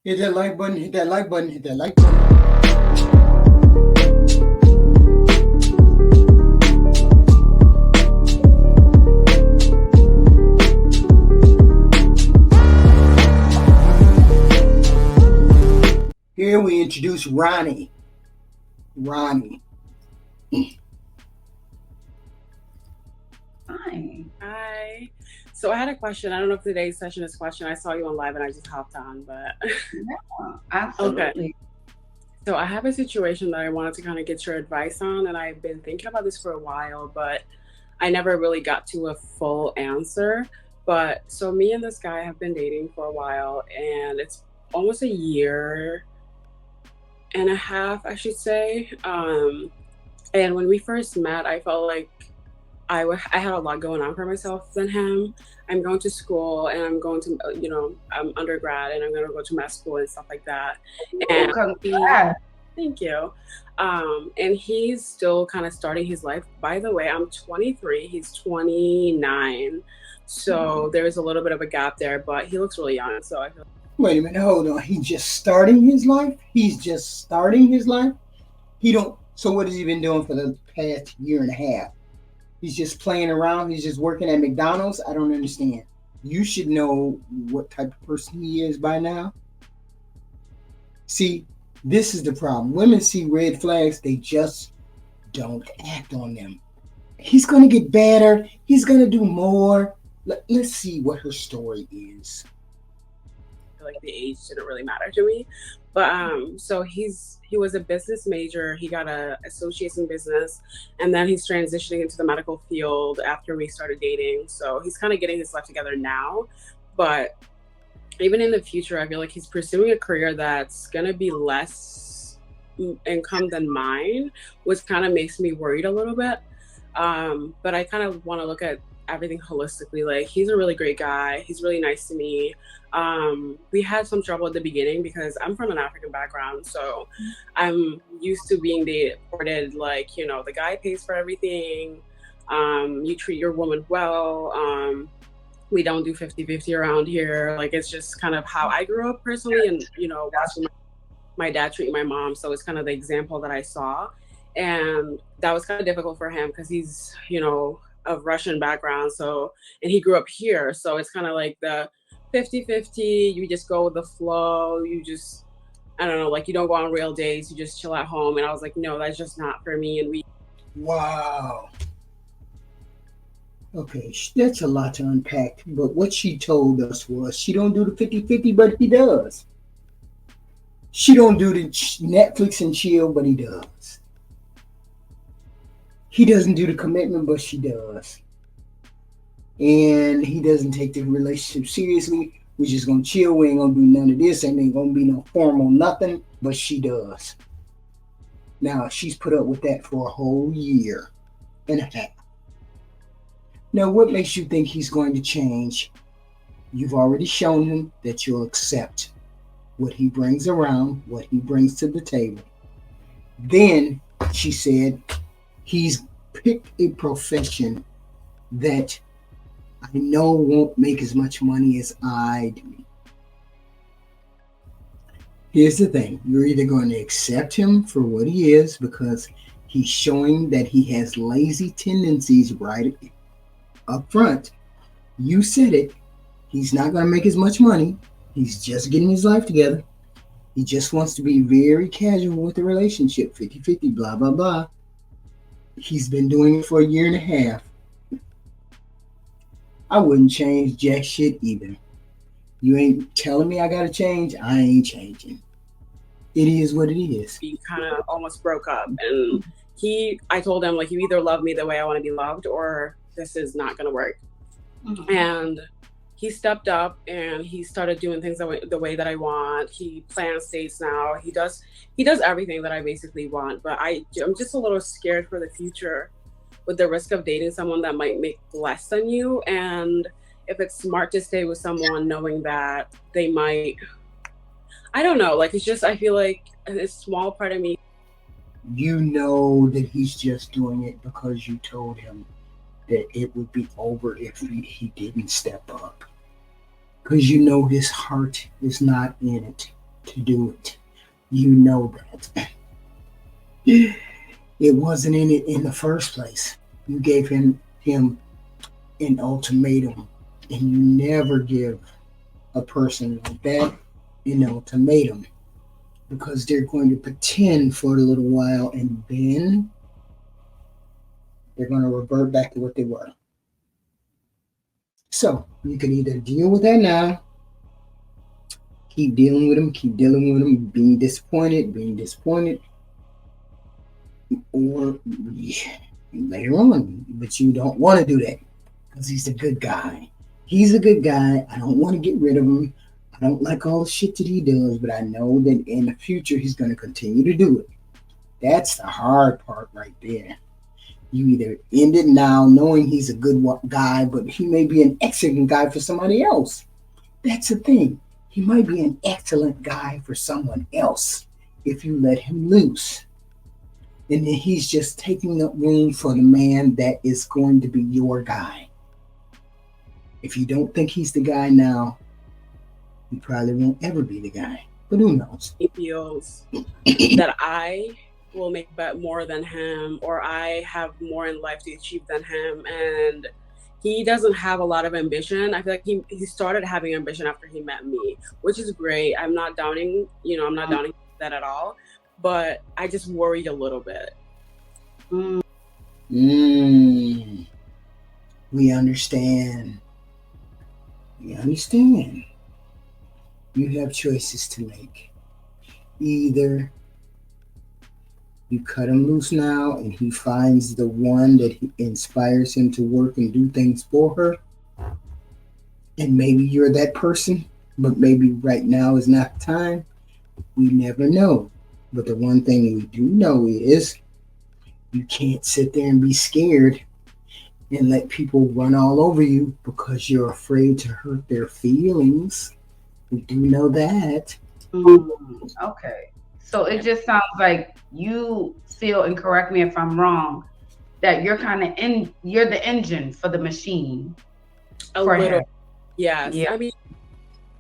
Hit that like button, hit that like button, hit that like button. Here we introduce Ronnie. Ronnie. Hi. So I had a question. I don't know if today's session is question. I saw you on live and I just hopped on, but Yeah, absolutely. okay. So I have a situation that I wanted to kind of get your advice on, and I've been thinking about this for a while, but I never really got to a full answer. But so me and this guy have been dating for a while, and it's almost a year and a half, I should say. And when we first met, I felt like I had a lot going on for myself than him. I'm going to school and I'm going to, I'm undergrad and I'm going to go to med school and stuff like that. Oh, And congrats. thank you. And he's still kind of starting his life. By the way, I'm 23, he's 29. So there's a little bit of a gap there, but he looks really young. So I feel Wait a minute, hold on. He's just starting his life? He's just starting his life? So what has he been doing for the past year and a half? He's just playing around. He's just working at McDonald's. I don't understand. You should know what type of person he is by now. See, this is the problem. Women see red flags, they just don't act on them. He's going to get better. He's going to do more. Let's see what her story is. like the age didn't really matter to me. But so he was a business major. He got a associate's in business, and then he's transitioning into the medical field after we started dating. So he's kind of getting his life together now. But even in the future, I feel like he's pursuing a career that's gonna be less income than mine, which kind of makes me worried a little bit. But I kind of want to look at everything holistically. Like, he's a really great guy. He's really nice to me. We had some trouble at the beginning because I'm from an African background, so I'm used to being deported. Like, the guy pays for everything. You treat your woman well. We don't do 50-50 around here. Like, it's just kind of how I grew up personally, and watching my dad treat my mom. So it's kind of the example that I saw, and that was kind of difficult for him because he's of Russian background. So, and he grew up here, so it's kind of like the 50-50. You just go with the flow. You just, I don't know, like, you don't go on real dates. You just chill at home. And I was like, no, that's just not for me. And Wow. Okay, that's a lot to unpack. But what she told us was she don't do the 50-50, but he does. She don't do the Netflix and chill, but he does. He doesn't do the commitment, but she does. And he doesn't take the relationship seriously. We're just gonna chill. We ain't gonna do none of this. Ain't gonna be no formal nothing, but she does. Now she's put up with that for a whole year and a half. Now, what makes you think he's going to change? You've already shown him that you'll accept what he brings around, what he brings to the table. Then she said he's picked a profession that I know won't make as much money as I do. Here's the thing. You're either going to accept him for what he is because he's showing that he has lazy tendencies right up front. You said it. He's not going to make as much money. He's just getting his life together. He just wants to be very casual with the relationship, 50-50, blah, blah, blah. He's been doing it for a year and a half. I wouldn't change jack shit either. You ain't telling me I gotta change, I ain't changing. It is what it is. we kind of almost broke up. And I told him, like, you either love me the way I want to be loved, or this is not going to work. And he stepped up and he started doing things the way that I want. He plans dates now. He does everything that I basically want. But I'm just a little scared for the future, with the risk of dating someone that might make less than you. And if it's smart to stay with someone knowing that they might, I don't know, like, it's just, I feel like a small part of me. You know that he's just doing it because you told him that it would be over if he didn't step up. Because you know his heart is not in it. to do it. You know that. It wasn't in it in the first place. You gave him an ultimatum, and you never give a person like that an ultimatum, because they're going to pretend for a little while and then they're going to revert back to what they were. So you can either deal with that now, keep dealing with them, being disappointed, or later on. But you don't want to do that because he's a good guy. He's a good guy. I don't want to get rid of him. I don't like all the shit that he does, but I know that in the future he's going to continue to do it. That's the hard part right there. You either end it now knowing he's a good guy, but he may be an excellent guy for somebody else. That's the thing. He might be an excellent guy for someone else if you let him loose. And then he's just taking up room for the man that is going to be your guy. If you don't think he's the guy now, he probably won't ever be the guy. But who knows? He feels that I will make more than him, or I have more in life to achieve than him, and he doesn't have a lot of ambition. I feel like he started having ambition after he met me, which is great. I'm not downing, downing that at all, but I just worried a little bit. We understand. You have choices to make. Either you cut him loose now and he finds the one that inspires him to work and do things for her. And maybe you're that person, but maybe right now is not the time. We never know. But the one thing we do know is you can't sit there and be scared and let people run all over you because you're afraid to hurt their feelings. We do know that. Okay. So it just sounds like you feel, and correct me if I'm wrong, that you're you're the engine for the machine. A little. Yes. Yeah. I mean,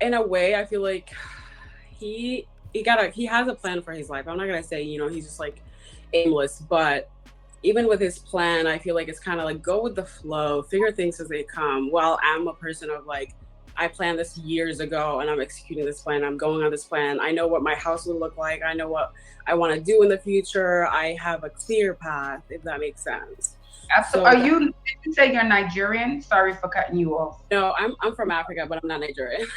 in a way, I feel like he has a plan for his life. I'm not gonna say, he's just like aimless, but even with his plan, I feel like it's kind of like go with the flow, figure things as they come. While I'm a person of like, I planned this years ago and I'm executing this plan. I'm going on this plan. I know what my house will look like. I know what I want to do in the future. I have a clear path, if that makes sense. So did you say you're Nigerian? Sorry for cutting you off. No, I'm from Africa, but I'm not Nigerian.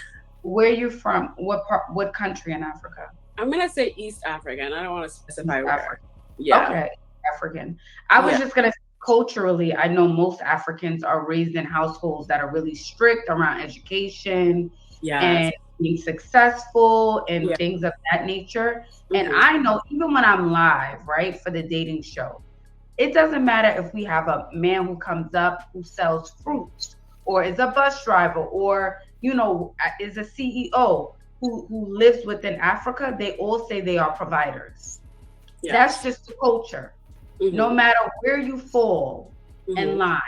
Where are you from? What country in Africa? I'm going to say East African. I don't want to specify where. Yeah. Okay, African. I was just going to say, culturally, I know most Africans are raised in households that are really strict around education and being successful and things of that nature. And I know even when I'm live, right, for the dating show, it doesn't matter if we have a man who comes up who sells fruits or is a bus driver or, is a CEO who lives within Africa. They all say they are providers. Yes. That's just the culture. No matter where you fall in line.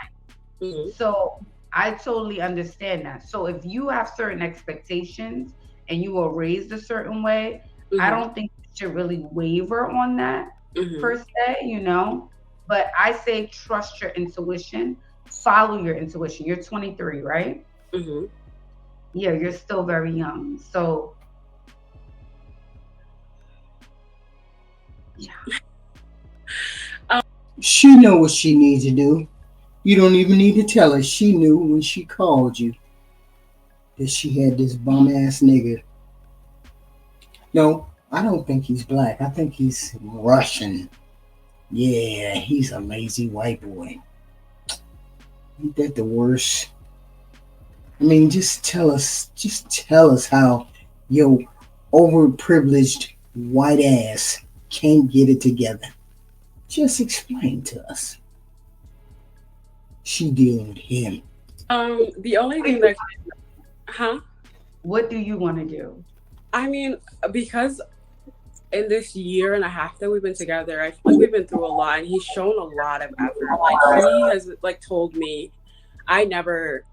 So I totally understand that. So if you have certain expectations and you were raised a certain way, I don't think you should really waver on that per se, But I say trust your intuition, follow your intuition. You're 23, right? Yeah, you're still very young. So yeah. She know what she needs to do. You don't even need to tell her. She knew when she called you that she had this bum ass nigga. No, I don't think he's black. I think he's Russian. Yeah, he's a lazy white boy. Ain't that the worst? I mean, just tell us how your overprivileged white ass can't get it together. Just explain to us. She dealing with him. The only thing that, What do you want to do? I mean, because in this year and a half that we've been together, I feel like we've been through a lot, and he's shown a lot of effort. Like he has told me, I never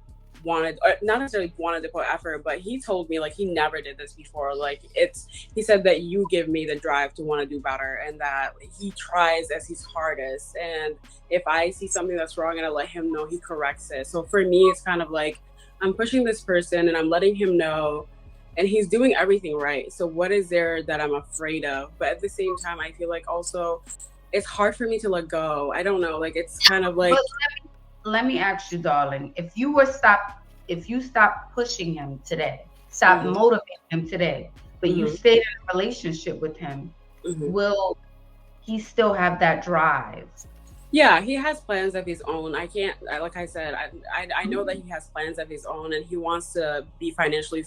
wanted, or not necessarily wanted to put effort, but he told me like he never did this before. Like he said that you give me the drive to want to do better, and that he tries as his hardest. And if I see something that's wrong and I let him know, he corrects it. So for me, it's kind of like I'm pushing this person and I'm letting him know, and he's doing everything right. So what is there that I'm afraid of? But at the same time, I feel like also it's hard for me to let go. I don't know. Like it's kind of like. But let me ask you, darling, if you stop pushing him today, stop motivating him today, but you stayed in a relationship with him, will he still have that drive? Yeah, he has plans of his own. Like I said, I know that he has plans of his own, and he wants to be financially,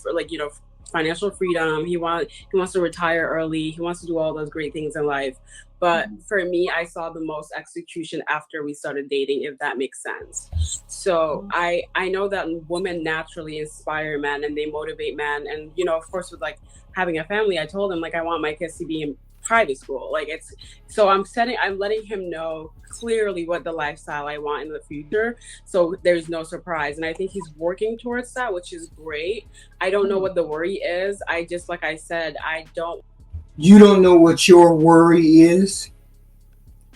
financial freedom. He wants to retire early. He wants to do all those great things in life. But for me, I saw the most execution after we started dating, if that makes sense. So I know that women naturally inspire men and they motivate men. And, of course, with like having a family, I told him like I want my kids to be in private school. I'm letting him know clearly what the lifestyle I want in the future. So there's no surprise. And I think he's working towards that, which is great. I don't know what the worry is. Like I said, You don't know what your worry is?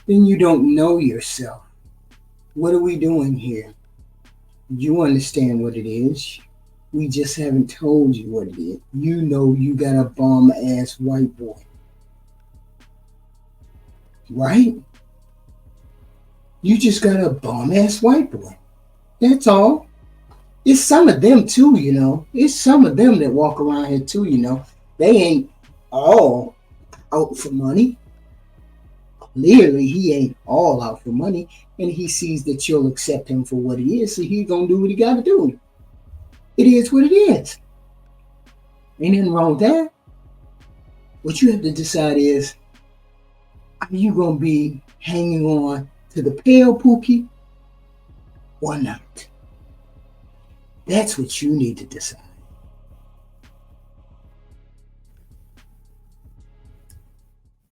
Then you don't know yourself. What are we doing here? You understand what it is. We just haven't told you what it is. You know you got a bum-ass white boy. Right? You just got a bum-ass white boy. That's all. It's some of them too, It's some of them that walk around here too, They ain't all out for money. Clearly, he ain't all out for money, and he sees that you'll accept him for what he is, so he's gonna do what he gotta do. It is what it is. Ain't nothing wrong with that. What you have to decide is, are you gonna be hanging on to the pale Pookie or not? That's what you need to decide.